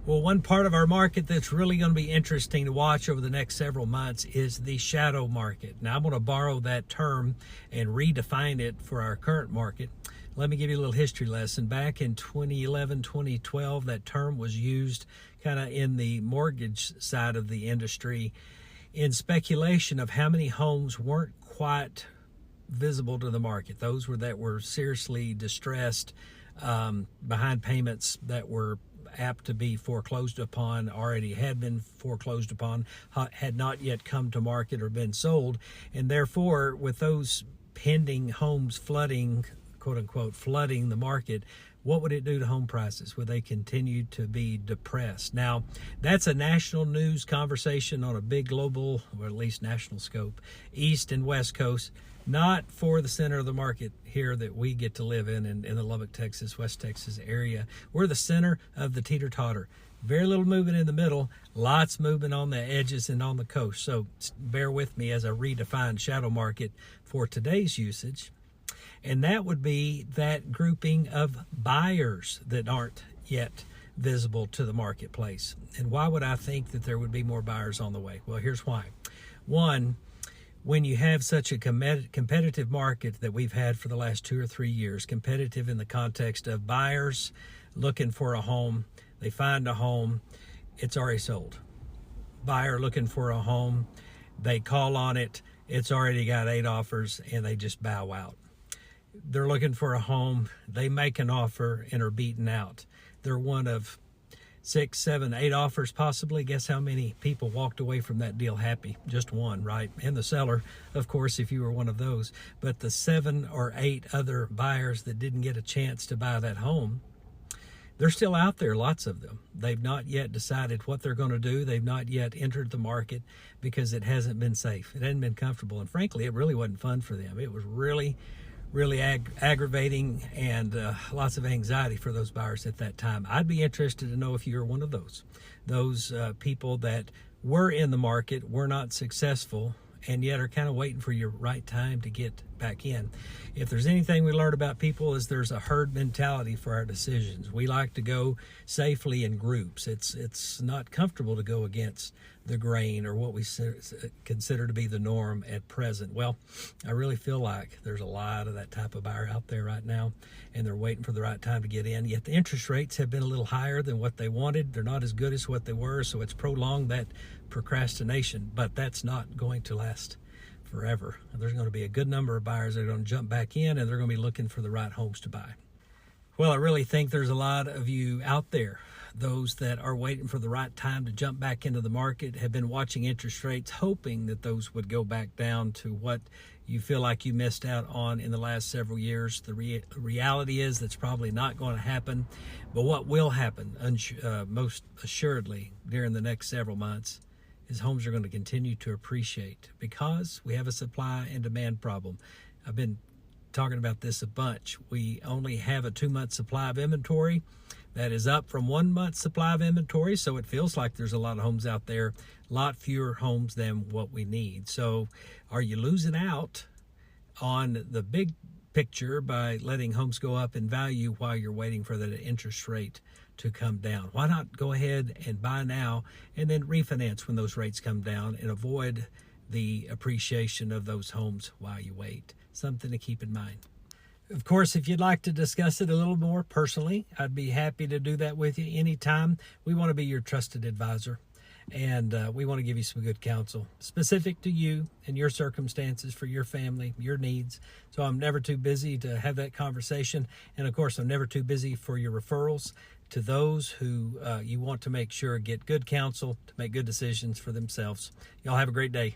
Well, one part of our market that's really going to be interesting to watch over the next several months is the shadow market. Now, I'm going to borrow that term and redefine it for our current market. Let me give you a little history lesson. Back in 2011, 2012, that term was used kind of in the mortgage side of the industry in speculation of how many homes weren't quite visible to the market. Those that were seriously distressed, behind payments, that were apt to be foreclosed upon, already had been foreclosed upon, had not yet come to market or been sold. And therefore, with those pending homes flooding, quote unquote, flooding the market, what would it do to home prices? Would they continue to be depressed? Now, that's a national news conversation on a big global, or at least national scope, East and West Coast, not for the center of the market here that we get to live in the Lubbock, Texas, West Texas area. We're the center of the teeter-totter. Very little movement in the middle, lots movement on the edges and on the coast. So bear with me as I redefine shadow market for today's usage. And that would be that grouping of buyers that aren't yet visible to the marketplace. And why would I think that there would be more buyers on the way? Well, here's why. One, when you have such a competitive market that we've had for the last 2 or 3 years, competitive in the context of buyers looking for a home, they find a home, it's already sold. Buyer looking for a home, they call on it, it's already got 8 offers, and they just bow out. They're looking for a home, they make an offer and are beaten out. They're one of 6, 7, 8 offers possibly. Guess how many people walked away from that deal happy? Just one, right? And the seller, of course, if you were one of those. But the 7 or 8 other buyers that didn't get a chance to buy that home, they're still out there, lots of them. They've not yet decided what they're going to do. They've not yet entered the market because it hasn't been safe. It hasn't been comfortable. And frankly, it really wasn't fun for them. It was really aggravating and lots of anxiety for those buyers at that time. I'd be interested to know if you're one of those people that were in the market, were not successful, and yet are kind of waiting for your right time to get back in. If there's anything we learned about people, is there's a herd mentality for our decisions. We like to go safely in groups. It's not comfortable to go against the grain or what we consider to be the norm at present. Well, I really feel like there's a lot of that type of buyer out there right now, and they're waiting for the right time to get in. Yet the interest rates have been a little higher than what they wanted. They're not as good as what they were, so it's prolonged that procrastination, but that's not going to last forever. There's going to be a good number of buyers that are going to jump back in, and they're going to be looking for the right homes to buy. Well, I really think there's a lot of you out there, those that are waiting for the right time to jump back into the market, have been watching interest rates, hoping that those would go back down to what you feel like you missed out on in the last several years. The reality is that's probably not going to happen. But what will happen, most assuredly, during the next several months, is homes are going to continue to appreciate because we have a supply and demand problem. I've been talking about this a bunch. We only have a 2-month supply of inventory. That is up from 1 month supply of inventory, so it feels like there's a lot of homes out there, a lot fewer homes than what we need. So are you losing out on the big picture by letting homes go up in value while you're waiting for the interest rate to come down? Why not go ahead and buy now and then refinance when those rates come down and avoid the appreciation of those homes while you wait? Something to keep in mind. Of course, if you'd like to discuss it a little more personally, I'd be happy to do that with you anytime. We want to be your trusted advisor, and we want to give you some good counsel specific to you and your circumstances for your family, your needs. So I'm never too busy to have that conversation. And of course, I'm never too busy for your referrals to those who you want to make sure get good counsel to make good decisions for themselves. Y'all have a great day.